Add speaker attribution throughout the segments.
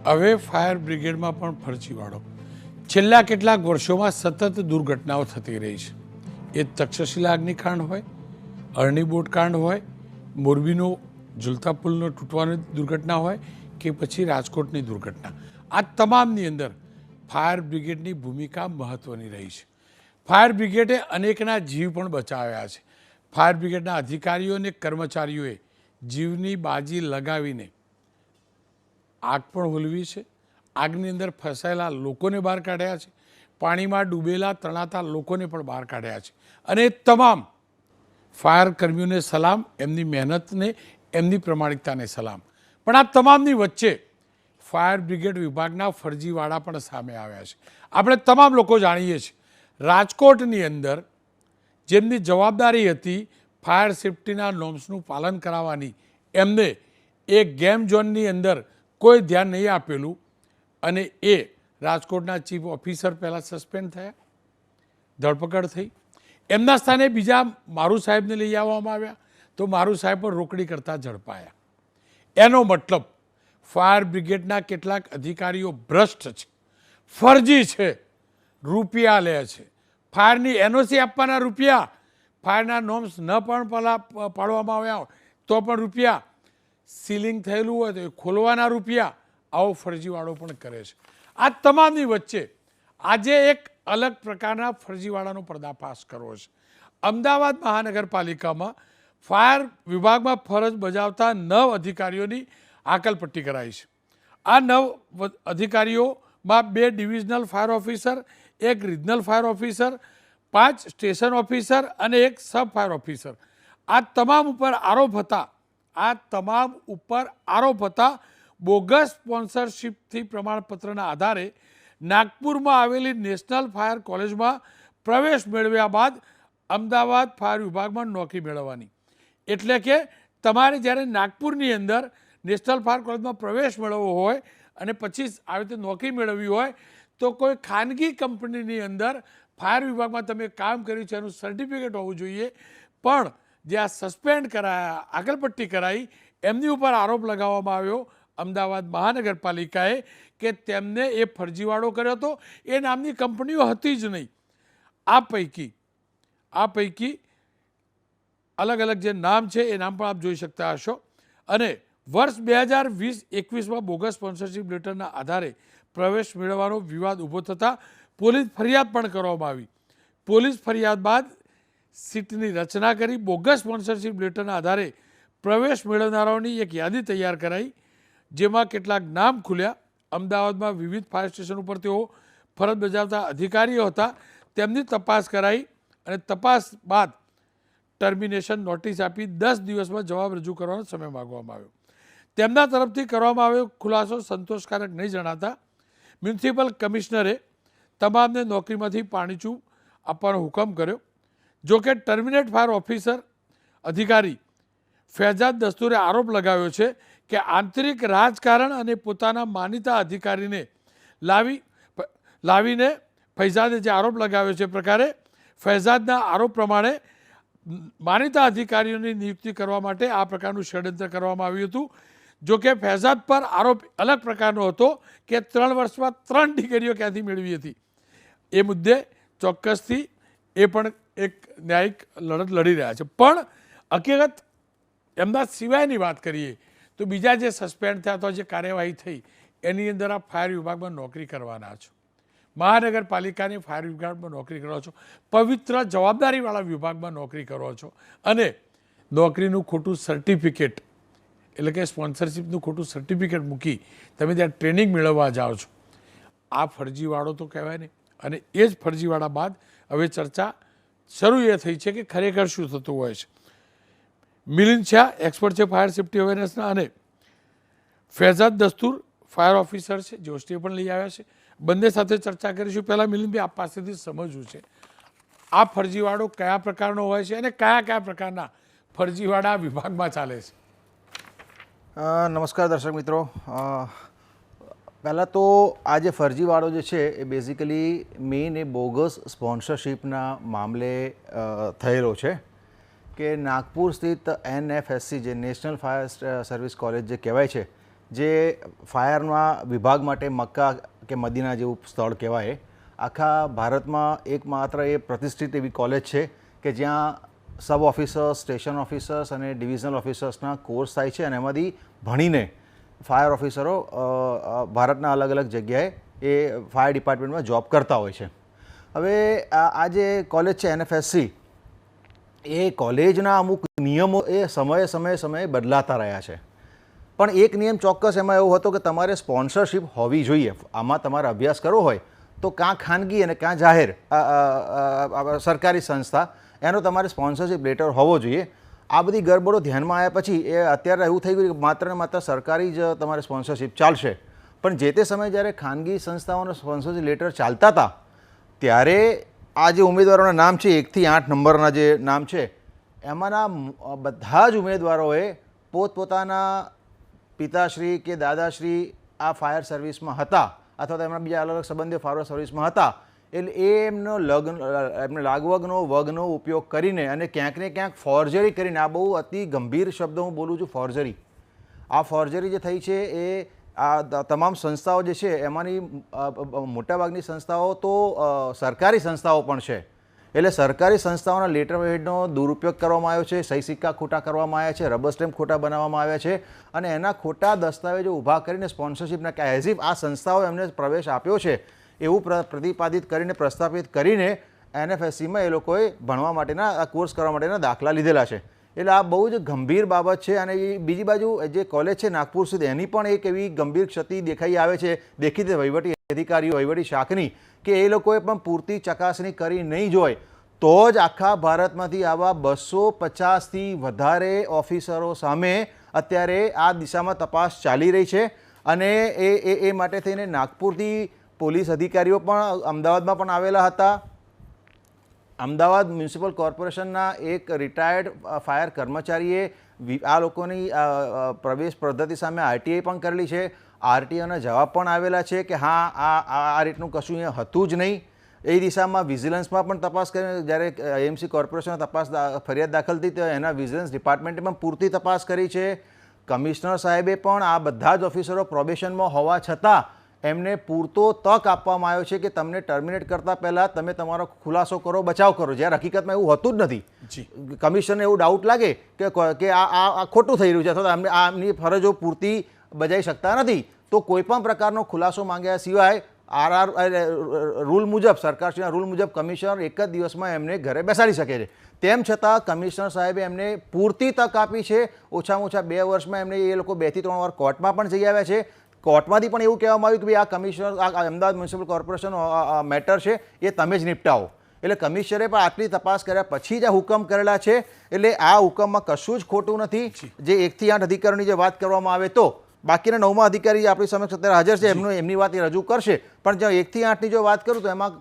Speaker 1: હવે ફાયર બ્રિગેડમાં પણ ફરજીવાળો છેલ્લા કેટલાક વર્ષોમાં સતત દુર્ઘટનાઓ થતી રહી છે. એ તક્ષશિલા અગ્નિકાંડ હોય, અરણી બોટ કાંડ હોય, મોરબીનો ઝુલતા પુલનો તૂટવાની દુર્ઘટના હોય કે પછી રાજકોટની દુર્ઘટના, આ તમામની અંદર ફાયર બ્રિગેડની ભૂમિકા મહત્ત્વની રહી છે. ફાયર બ્રિગેડે અનેકના જીવ પણ બચાવ્યા છે. ફાયર બ્રિગેડના અધિકારીઓ અને કર્મચારીઓએ જીવની બાજી લગાવીને આગ પણ હોલવી છે. આગની અંદર ફસાયેલા લોકોને બહાર કાઢ્યા છે. પાણીમાં ડૂબેલા તણાતા લોકોને પણ બહાર કાઢ્યા છે. અને તમામ ફાયર કર્મીઓને સલામ, એમની મહેનતને, એમની પ્રમાણિકતાને સલામ. પણ આ તમામની વચ્ચે ફાયર બ્રિગેડ વિભાગના ફરજીવાળા પણ સામે આવ્યા છે. આપણે તમામ લોકો જાણીએ છીએ, રાજકોટની અંદર જેમની જવાબદારી હતી ફાયર સેફ્ટીના નોર્મ્સનું પાલન કરાવવાની, એમને એ ગેમ ઝોનની અંદર કોઈ ધ્યાન નહીં આપેલું અને એ રાજકોટના ચીફ ઓફિસર પહેલાં સસ્પેન્ડ થયા, ધરપકડ થઈ. એમના સ્થાને બીજા મારું સાહેબને લઈ આવવામાં આવ્યા તો મારું સાહેબ પણ રોકડી કરતાં ઝડપાયા. એનો મતલબ ફાયર બ્રિગેડના કેટલાક અધિકારીઓ ભ્રષ્ટ છે, ફરજી છે, રૂપિયા લે છે. ફાયરની એનઓસી આપવાના રૂપિયા, ફાયરના નોર્મ્સ ન પણ પાડવામાં આવ્યા તો પણ રૂપિયા, સીલિંગ થયેલું હોય તો એ ખોલવાના રૂપિયા, આવો ફરજીવાળો પણ કરે છે. આ તમામની વચ્ચે આજે એક અલગ પ્રકારના ફરજીવાળાનો પર્દાફાશ કરવો છે. અમદાવાદ મહાનગરપાલિકામાં ફાયર વિભાગમાં ફરજ બજાવતા 9 અધિકારીઓની આકલપટ્ટી કરાઈ છે. આ 9 અધિકારીઓમાં 2 divisional fire officer, 1 regional fire officer, 5 station officer અને 1 સબ ફાયર ઓફિસર. આ તમામ ઉપર આરોપ હતા બોગસ સ્પોન્સરશિપથી પ્રમાણપત્રના આધારે નાગપુરમાં આવેલી નેશનલ ફાયર કોલેજમાં પ્રવેશ મેળવ્યા બાદ અમદાવાદ ફાયર વિભાગમાં નોકરી મેળવવાની. એટલે કે તમારે જ્યારે નાગપુરની અંદર નેશનલ ફાયર કોલેજમાં પ્રવેશ મેળવવો હોય અને પછી આવી રીતે નોકરી મેળવવી હોય તો કોઈ ખાનગી કંપનીની અંદર ફાયર વિભાગમાં તમે કામ કર્યું છે એનું સર્ટિફિકેટ હોવું જોઈએ. પણ જે આ સસ્પેન્ડ કરાયા, આગલપટ્ટી કરાઈ, એમની ઉપર આરોપ લગાવવામાં આવ્યો અમદાવાદ મહાનગરપાલિકાએ કે તેમને એ ફરજીવાળો કર્યો હતો. એ નામની કંપનીઓ હતી જ નહીં. આ પૈકી અલગ અલગ જે નામ છે એ નામ પણ આપ જોઈ શકતા હશો. અને વર્ષ 2020-21માં બોગસ સ્પોન્સરશિપ લેટરના આધારે પ્રવેશ મેળવવાનો વિવાદ ઊભો થતાં પોલીસ ફરિયાદ પણ કરવામાં આવી. પોલીસ ફરિયાદ બાદ સીટની રચના કરી બોગસ સ્પોન્સરશિપ લેટરના આધારે પ્રવેશ મેળવનારાઓની એક યાદી તૈયાર કરાઈ, જેમાં કેટલાક નામ ખુલ્યા. અમદાવાદમાં વિવિધ ફાયર સ્ટેશન ઉપર તેઓ ફરજ બજાવતા અધિકારીઓ હતા, તેમની તપાસ કરાઈ અને તપાસ બાદ ટર્મિનેશન નોટિસ આપી 10 દિવસમાં જવાબ રજૂ કરવાનો સમય માગવામાં આવ્યો. તેમના તરફથી કરવામાં આવ્યો ખુલાસો સંતોષકારક નહીં જણાતા મ્યુનિસિપલ કમિશનરે તમામને નોકરીમાંથી પાણીચું આપવાનો હુકમ કર્યો. જોકે ટર્મિનેટ ફાયર ઓફિસર અધિકારી ફૈઝાદ દસ્તુરે આરોપ લગાવ્યો છે કે આંતરિક રાજકારણ અને પોતાના માનીતા અધિકારીને લાવીને ફૈઝાદે જે આરોપ લગાવ્યો છે પ્રકારે ફૈઝાદના આરોપ પ્રમાણે માનીતા અધિકારીઓની નિયુક્તિ કરવા માટે આ પ્રકારનું ષડયંત્ર કરવામાં આવ્યું હતું. જોકે ફૈઝાદ પર આરોપ અલગ પ્રકારનો હતો કે 3 વર્ષમાં 3 ડિગ્રીઓ ક્યાંથી મેળવી હતી. એ મુદ્દે ચોક્કસથી એ પણ એક ન્યાયિક લડત લડી રહ્યા છે. પણ હકીકત એમના સિવાયની વાત કરીએ તો બીજા જે સસ્પેન્ડ થયા અથવા જે કાર્યવાહી થઈ એની અંદર આ ફાયર વિભાગમાં નોકરી કરવાના છો, મહાનગરપાલિકાની ફાયર વિભાગમાં નોકરી કરો છો, પવિત્ર જવાબદારીવાળા વિભાગમાં નોકરી કરો છો અને નોકરીનું ખોટું સર્ટિફિકેટ એટલે કે સ્પોન્સરશિપનું ખોટું સર્ટિફિકેટ મૂકી તમે ત્યાં ટ્રેનિંગ મેળવવા જાઓ છો. આ ફરજીવાળો તો કહેવાય નહીં. અને એ જ ફરજીવાળા બાદ હવે ચર્ચા શરૂ એ થઈ છે કે ખરેખર શું થતું હોય છે. મિલિંદ શાહ એક્સપર્ટ છે ફાયર સેફ્ટી અવેરનેસના અને ફૈઝાદ દસ્તુર ફાયર ઓફિસર છે, જે હોસ્ટેલ પણ લઈ આવ્યા છે. બંને સાથે ચર્ચા કરીશું. પહેલાં મિલિંદભાઈ આપ પાસેથી સમજવું છે આ ફરજીવાળો કયા પ્રકારનો હોય છે અને કયા કયા પ્રકારના ફરજીવાળા વિભાગમાં ચાલે છે.
Speaker 2: નમસ્કાર દર્શક મિત્રો. પહેલાં તો આ જે ફરજીવાળો જે છે એ બેઝિકલી મેઇન એ બોગસ સ્પોન્સરશિપના મામલે થયેલો છે કે નાગપુર સ્થિત NFSC જે નેશનલ ફાયર સર્વિસ કોલેજ જે કહેવાય છે જે ફાયરના વિભાગ માટે મક્કા કે મદીના જેવું સ્થળ કહેવાય. આખા ભારતમાં એકમાત્ર એ પ્રતિષ્ઠિત એવી કોલેજ છે કે જ્યાં સબ ઓફિસર્સ, સ્ટેશન ઓફિસર્સ અને ડિવિઝનલ ઓફિસર્સના કોર્સ થાય છે અને એમાંથી ભણીને ફાયર ઓફિસરો ભારતના અલગ અલગ જગ્યાએ એ ફાયર ડિપાર્ટમેન્ટમાં જોબ કરતા હોય છે. હવે આ જે કોલેજ છે NFSC, એ કોલેજના અમુક નિયમો એ સમયે બદલાતા રહ્યા છે. પણ એક નિયમ ચોક્કસ એમાં એવો હતો કે તમારે સ્પોન્સરશિપ હોવી જોઈએ. આમાં તમારે અભ્યાસ કરવો હોય તો કાં ખાનગી અને કાં જાહેર સરકારી સંસ્થા એનો તમારે સ્પોન્સરશિપ લેટર હોવો જોઈએ. આ બધી ગડબડો ધ્યાનમાં આવ્યા પછી એ અત્યારે એવું થઈ ગયું કે માત્ર ને માત્ર સરકારી જ તમારે સ્પોન્સરશિપ ચાલશે. પણ જે તે સમયે જ્યારે ખાનગી સંસ્થાઓનો સ્પોન્સરશિપ લેટર ચાલતા હતા ત્યારે આ જે ઉમેદવારોના નામ છે 1 થી 8 નંબરના જે નામ છે એમાંના બધા જ ઉમેદવારોએ પોતપોતાના પિતાશ્રી કે દાદાશ્રી આ ફાયર સર્વિસમાં હતા અથવા તો એમના બીજા અલગ અલગ સંબંધીઓ ફાયર સર્વિસમાં હતા. એટલે એમનો એમને વગનો ઉપયોગ કરીને અને ક્યાંક ને ક્યાંક ફોર્જરી કરીને, આ બહુ અતિ ગંભીર શબ્દો હું બોલું છું, ફોર્જરી. આ ફોર્જરી જે થઈ છે એ આ તમામ સંસ્થાઓ જે છે એમાંની મોટાભાગની સંસ્થાઓ તો સરકારી સંસ્થાઓ પણ છે. એટલે સરકારી સંસ્થાઓના લેટર હેડનો દુરુપયોગ કરવામાં આવ્યો છે, સહી સિક્કા ખોટા કરવામાં આવ્યા છે, રબર સ્ટેમ્પ ખોટા બનાવવામાં આવ્યા છે અને એના ખોટા દસ્તાવેજો ઊભા કરીને સ્પોન્સરશિપના કે એઝ ઇફ આ સંસ્થાઓ એમને પ્રવેશ આપ્યો છે એવું પ્રતિપાદિત કરીને, પ્રસ્થાપિત કરીને NFSCમાં એ લોકોએ ભણવા માટેના કોર્સ કરવા માટેના દાખલા લીધેલા છે. એટલે આ બહુ જ ગંભીર બાબત છે. અને બીજી બાજુ જે કોલેજ છે નાગપુર સ્થિત, એની પણ એક એવી ગંભીર ક્ષતિ દેખાઈ આવે છે દેખીતી વહીવટી અધિકારીઓ, વહીવટી શાખની, કે એ લોકોએ પણ પૂરતી ચકાસણી કરી નહીં જોય તો જ આખા ભારતમાંથી આવા 250થી વધારે ઓફિસરો સામે અત્યારે આ દિશામાં તપાસ ચાલી રહી છે. અને એ માટે થઈને નાગપુરથી પોલીસ અધિકારીઓ પણ અમદાવાદમાં પણ આવેલા હતા. અમદાવાદ મ્યુનિસિપલ કોર્પોરેશનના એક રિટાયર્ડ ફાયર કર્મચારીએ આ લોકોની પ્રવેશ પદ્ધતિ સામે RTI પણ કરેલી છે. RTIના જવાબ પણ આવેલા છે કે હા આ રીતનું કશું અહીંયા હતું જ નહીં. એ દિશામાં વિજિલન્સમાં પણ તપાસ કરી. જ્યારે AMC કોર્પોરેશનમાં ફરિયાદ દાખલ થઈ તો એના વિજિલન્સ ડિપાર્ટમેન્ટે પણ પૂરતી તપાસ કરી છે. કમિશનર સાહેબે પણ આ બધા જ ઓફિસરો પ્રોબેશનમાં હોવા છતાં એમને પૂરતો તક આપવામાં આવ્યો છે કે તમને ટર્મિનેટ કરતાં પહેલાં તમે તમારો ખુલાસો કરો, બચાવ કરો, જ્યારે હકીકતમાં એવું હોતું જ નથી. કમિશનરને એવું ડાઉટ લાગે કે આ ખોટું થઈ રહ્યું છે અથવા આમની ફરજો પૂરતી બજાવી શકતા નથી તો કોઈ પણ પ્રકારનો ખુલાસો માંગ્યા સિવાય રૂલ મુજબ, સરકારશ્રીના રૂલ મુજબ કમિશનર એક જ દિવસમાં એમને ઘરે બેસાડી શકે છે. તેમ છતાં કમિશનર સાહેબે એમને પૂરતી તક આપી છે. ઓછામાં ઓછા 2 વર્ષમાં એમને એ લોકો 2 થી 3 વાર કોર્ટમાં પણ જઈ આવ્યા છે. કોર્ટમાંથી પણ એવું કહેવામાં આવ્યું કે ભાઈ આ કમિશનર, આ અમદાવાદ મ્યુનિસિપલ કોર્પોરેશનનો મેટર છે એ તમે જ નિપટાવો. એટલે કમિશનરે પણ આટલી તપાસ કર્યા પછી જ આ હુકમ કરેલા છે. એટલે આ હુકમમાં કશું જ ખોટું નથી. જે 1 થી 8 અધિકારીઓની જે વાત કરવામાં આવે તો બાકીના 9મા અધિકારી આપણી સમક્ષ અત્યારે હાજર છે, એમની વાત એ રજૂ કરશે. પણ જો 1 થી 8ની જો વાત કરું તો એમાં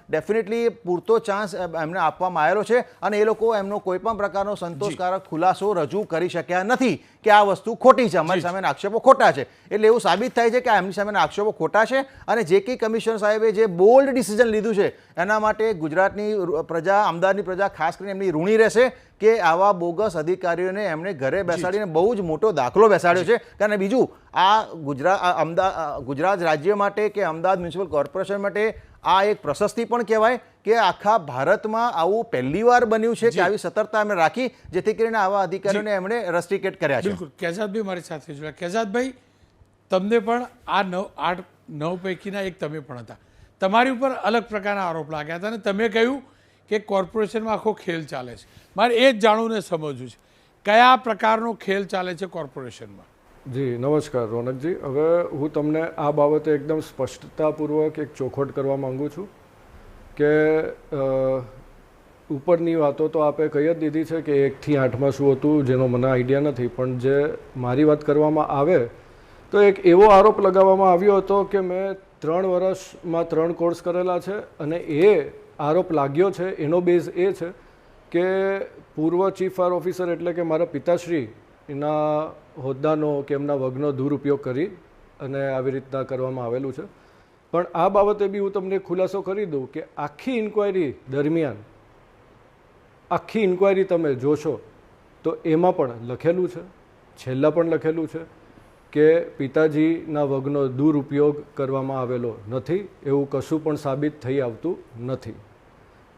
Speaker 2: ડેફિનેટલી પૂરતો ચાન્સ એમને આપવામાં આવેલો છે અને એ લોકો એમનો કોઈ પણ પ્રકારનો સંતોષકારક ખુલાસો રજૂ કરી શક્યા નથી કે આ વસ્તુ ખોટી છે, અમારી સામેના આક્ષેપો ખોટા છે. એટલે એવું સાબિત થાય છે કે એમની સામેના આક્ષેપો ખોટા છે. અને જે કંઈ કમિશનર સાહેબે જે બોલ્ડ ડિસિઝન લીધું છે એના માટે ગુજરાતની પ્રજા, અમદાવાદની પ્રજા ખાસ કરીને એમની ઋણી રહેશે કે આવા બોગસ અધિકારીઓને એમણે ઘરે બેસાડીને બહુ જ મોટો દાખલો બેસાડ્યો છે. કારણ બીજું આ ગુજરાત રાજ્ય માટે કે અમદાવાદ મ્યુનિસિપલ કોર્પોરેશન માટે આ એક પ્રશસ્તિ પણ કહેવાય કે આખા ભારતમાં આવું પહેલીવાર બન્યું છે કે આવી સતર્કતા એમણે રાખી જેથી કરીને આવા અધિકારીઓને એમણે રસ્ટિકેટ કર્યા છે.
Speaker 1: બિલકુલ. કેજાદભાઈ મારી સાથે જોડાયા. કેજાદભાઈ, તમને પણ આ 9 પૈકીના એક તમે પણ હતા. તમારી ઉપર અલગ પ્રકારના આરોપ લાગ્યા હતા અને તમે કહ્યું કે કોર્પોરેશનમાં આખો ખેલ ચાલે છે. મારે એ જ જાણવું ને સમજવું છે કયા પ્રકારનો ખેલ ચાલે છે કોર્પોરેશનમાં.
Speaker 3: જી નમસ્કાર રોનકજી. હવે હું તમને આ બાબતે એકદમ સ્પષ્ટતાપૂર્વક એક ચોખવટ કરવા માગું છું કે ઉપરની વાતો તો આપે કહી જ દીધી છે કે 1 થી 8માં શું હતું જેનો મને આઈડિયા નથી. પણ જે મારી વાત કરવામાં આવે તો એક એવો આરોપ લગાવવામાં આવ્યો હતો કે મેં 3 વર્ષમાં 3 કોર્સ કરેલા છે અને એ આરોપ લાગ્યો છે એનો બેઝ એ છે કે પૂર્વ ચીફ ફાયર ઓફિસર એટલે કે મારા પિતાશ્રી એના હોદ્દાનો કે એમના વગનો દુરુપયોગ કરી અને આવી રીતના કરવામાં આવેલું છે. પણ આ બાબતે બી હું તમને ખુલાસો કરી દઉં કે આખી ઇન્ક્વાયરી દરમિયાન આખી ઇન્ક્વાયરી તમે જોશો તો એમાં પણ લખેલું છે, છેલ્લા પણ લખેલું છે કે પિતાજીના વગનો દુરુપયોગ કરવામાં આવેલો નથી, એવું કશું પણ સાબિત થઈ આવતું નથી.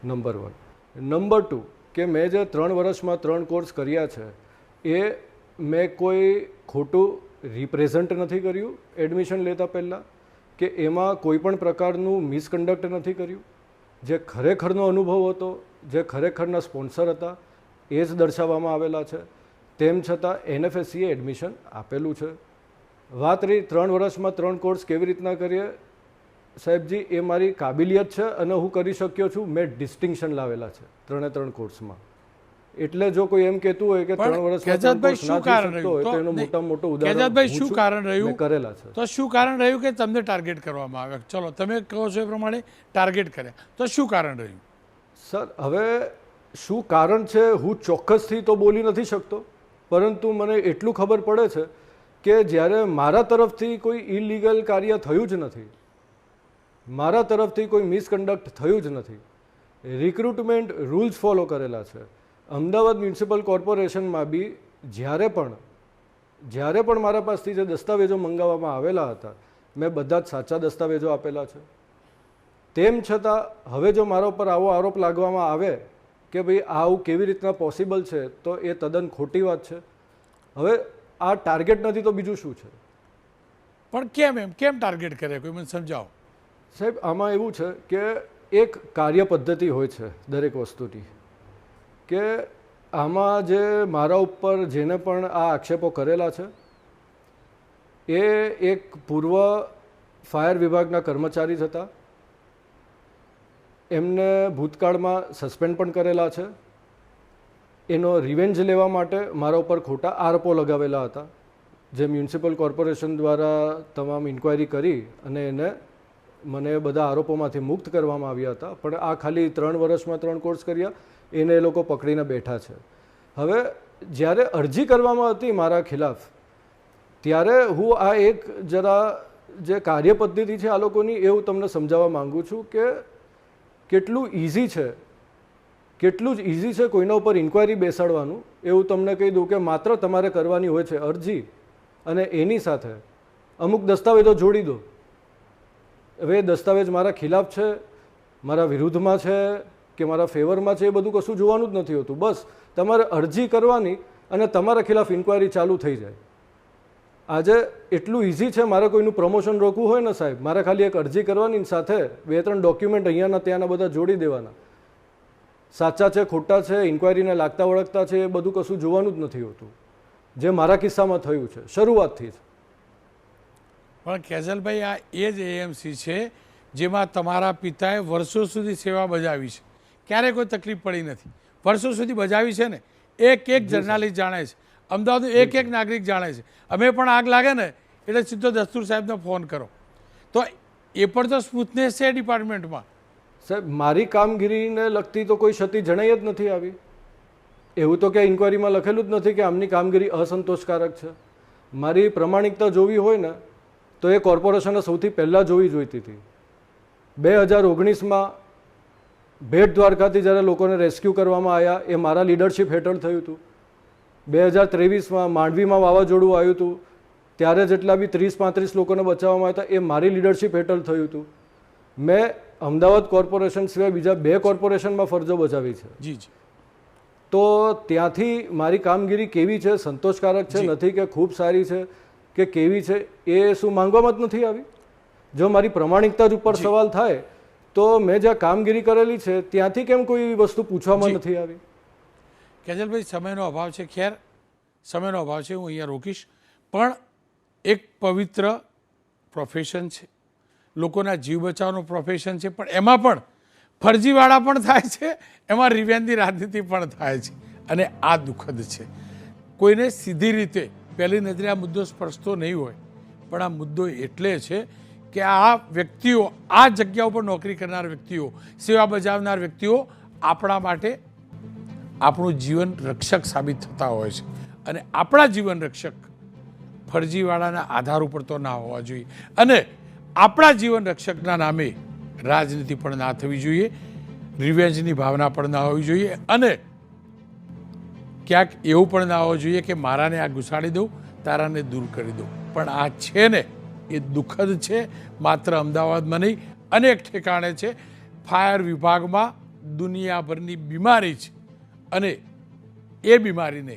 Speaker 3: નંબર 1. નંબર 2 કે મેં જે 3 વર્ષમાં 3 કોર્સ કર્યા છે એ મેં કોઈ ખોટું રિપ્રેઝન્ટ નથી કર્યું એડમિશન લેતા પહેલાં, કે એમાં કોઈ પણ પ્રકારનું મિસકન્ડક્ટ નથી કર્યું. જે ખરેખરનો અનુભવ હતો, જે ખરેખરના સ્પોન્સર હતા એ જ દર્શાવવામાં આવેલા છે. તેમ છતાં NFSCએ એડમિશન આપેલું છે. વાત રહી 3 વર્ષમાં 3 કોર્સ કેવી રીતના કરીએ, સાહેબજી એ મારી કાબિલિયત છે અને હું કરી શક્યો છું. મેં ડિસ્ટિંક્શન લાવેલા છે 3 કોર્સમાં. એટલે જો કોઈ એમ કહેતું હોય કે 3 વર્ષમાં 3 કોર્સ ના થઈ શકતો હોય તો એનું મોટામાં મોટું ઉદાહરણ
Speaker 1: શું કારણ રહ્યું
Speaker 3: કરેલા છે.
Speaker 1: તો શું કારણ રહ્યું કે તમને ટાર્ગેટ કરવામાં આવે? ચલો તમે કહો છો એ પ્રમાણે ટાર્ગેટ કર્યા, તો શું કારણ રહ્યું?
Speaker 3: સર હવે શું કારણ છે હું ચોક્કસથી તો બોલી નથી શકતો, પરંતુ મને એટલું ખબર પડે છે કે જ્યારે મારા તરફથી કોઈ ઇલીગલ કાર્ય થયું જ નથી, મારા તરફથી કોઈ મિસકન્ડક્ટ થયું જ નથી, રિક્રુટમેન્ટ રૂલ્સ ફોલો કરેલા છે. અમદાવાદ મ્યુનિસિપલ કોર્પોરેશનમાં બી જ્યારે પણ મારા પાસેથી જે દસ્તાવેજો મંગાવવામાં આવેલા હતા મેં બધા જ સાચા દસ્તાવેજો આપેલા છે. તેમ છતાં હવે જો મારા ઉપર આવો આરોપ લાગવામાં આવે કે ભાઈ આવું કેવી રીતના પોસિબલ છે, તો એ તદ્દન ખોટી વાત છે. હવે આ ટાર્ગેટ નથી તો બીજું શું છે?
Speaker 1: પણ કેમ ટાર્ગેટ કરે કોઈ મને સમજાવો
Speaker 3: સાહેબ. આમાં એવું છે કે એક કાર્ય પદ્ધતિ હોય છે દરેક વસ્તુની, કે આમાં જે મારા ઉપર જેને પણ આ આક્ષેપો કરેલા છે એ એક પૂર્વ ફાયર વિભાગના કર્મચારી જ હતા. એમને ભૂતકાળમાં સસ્પેન્ડ પણ કરેલા છે. એનો રિવેન્જ લેવા માટે મારા ઉપર ખોટા આરોપો લગાવેલા હતા, જે મ્યુનિસિપલ કોર્પોરેશન દ્વારા તમામ ઇન્ક્વાયરી કરી અને એને મને બધા આરોપોમાંથી મુક્ત કરવામાં આવ્યા હતા. પણ આ ખાલી 3 વર્ષમાં 3 કોર્સ કર્યા એને એ લોકો પકડીને બેઠા છે. હવે જ્યારે અરજી કરવામાં હતી મારા ખિલાફ ત્યારે હું આ એક જરા જે કાર્ય પદ્ધતિ છે આ લોકોની એવું તમને સમજાવવા માગું છું કે કેટલું ઇઝી છે, કેટલું જ ઇઝી છે કોઈના ઉપર ઇન્ક્વાયરી બેસાડવાનું. એવું તમને કહી દઉં કે માત્ર તમારે કરવાની હોય છે અરજી, અને એની સાથે અમુક દસ્તાવેજો જોડી દો. હવે એ દસ્તાવેજ મારા ખિલાફ છે, મારા વિરુદ્ધમાં છે કે મારા ફેવરમાં છે, એ બધું કશું જોવાનું જ નથી હોતું. બસ તમારે અરજી કરવાની અને તમારા ખિલાફ ઇન્ક્વાયરી ચાલુ થઈ જાય. આજે એટલું ઇઝી છે, મારે કોઈનું પ્રમોશન રોકવું હોય ને સાહેબ, મારે ખાલી એક અરજી કરવાની, સાથે 2-3 ડોક્યુમેન્ટ અહીંયાના ત્યાંના બધા જોડી દેવાના. સાચા છે ખોટા છે, ઇન્ક્વાયરીને લાગતા વળગતા છે, એ બધું કશું જોવાનું જ નથી હોતું, જે મારા કિસ્સામાં થયું છે શરૂઆતથી જ.
Speaker 1: પણ કેજલભાઈ આ એ જ AMC છે જેમાં તમારા પિતાએ વર્ષો સુધી સેવા બજાવી છે, ક્યારેય કોઈ તકલીફ પડી નથી, વર્ષો સુધી બજાવી છે ને. એક જર્નાલિસ્ટ જાણે છે, અમદાવાદનો એક નાગરિક જાણે છે. અમે પણ આગ લાગે ને એટલે સીધો દસ્તુર સાહેબને ફોન કરો, તો એ પણ તો સ્મૂથનેસ છે ડિપાર્ટમેન્ટમાં.
Speaker 3: સાહેબ મારી કામગીરીને લગતી તો કોઈ ક્ષતિ જણાઈ જ નથી આવી. એવું તો ક્યાંય ઇન્ક્વાયરીમાં લખેલું જ નથી કે આમની કામગીરી અસંતોષકારક છે. મારી પ્રમાણિકતા જોવી હોય ને તો એ કોર્પોરેશને સૌથી પહેલાં જોવી જોઈતી હતી. 2019માં ભેટ દ્વારકાથી જ્યારે લોકોને રેસ્ક્યુ કરવામાં આવ્યા એ મારા લીડરશિપ હેઠળ થયું હતું. 2023માં માંડવીમાં વાવાઝોડું આવ્યું હતું ત્યારે જેટલા બી 30-35 લોકોને બચાવવામાં આવ્યા હતા એ મારી લીડરશિપ હેઠળ થયું હતું. મેં અમદાવાદ કોર્પોરેશન સિવાય બીજા 2 કોર્પોરેશનમાં ફરજો બજાવી છે.
Speaker 1: જી જી.
Speaker 3: તો ત્યાંથી મારી કામગીરી કેવી છે, સંતોષકારક છે નથી કે ખૂબ સારી છે કે કેવી છે, એ શું માંગવામાં જ નથી આવી? જો મારી પ્રમાણિકતા જ ઉપર સવાલ થાય તો મેં જ્યાં કામગીરી કરેલી છે ત્યાંથી કેમ કોઈ વસ્તુ પૂછવામાં નથી આવી?
Speaker 1: કેજલભાઈ સમયનો અભાવ છે, ખેર સમયનો અભાવ છે, હું અહીંયા રોકીશ. પણ એક પવિત્ર પ્રોફેશન છે, લોકોના જીવ બચાવવાનું પ્રોફેશન છે, પણ એમાં પણ ફરજીવાળા પણ થાય છે, એમાં રિવેન્જની રાજનીતિ પણ થાય છે, અને આ દુઃખદ છે. કોઈને સીધી રીતે પહેલી નજરે આ મુદ્દો સ્પર્શતો નહીં હોય, પણ આ મુદ્દો એટલે છે કે આ વ્યક્તિઓ, આ જગ્યા ઉપર નોકરી કરનાર વ્યક્તિઓ, સેવા બજાવનાર વ્યક્તિઓ આપણા માટે આપણું જીવન રક્ષક સાબિત થતા હોય છે, અને આપણા જીવન રક્ષક ફરજીવાળાના આધાર ઉપર તો ના હોવા જોઈએ, અને આપણા જીવન રક્ષકના નામે રાજનીતિ પણ ના થવી જોઈએ, રિવેન્જની ભાવના પણ ના હોવી જોઈએ, અને ક્યાંક એવું પણ ના હોવું જોઈએ કે મારાને આ ઘુસાડી દઉં, તારાને દૂર કરી દઉં. પણ આ છે ને એ દુઃખદ છે. માત્ર અમદાવાદમાં નહીં, અનેક ઠેકાણે છે. ફાયર વિભાગમાં દુનિયાભરની બીમારી છે અને એ બીમારીને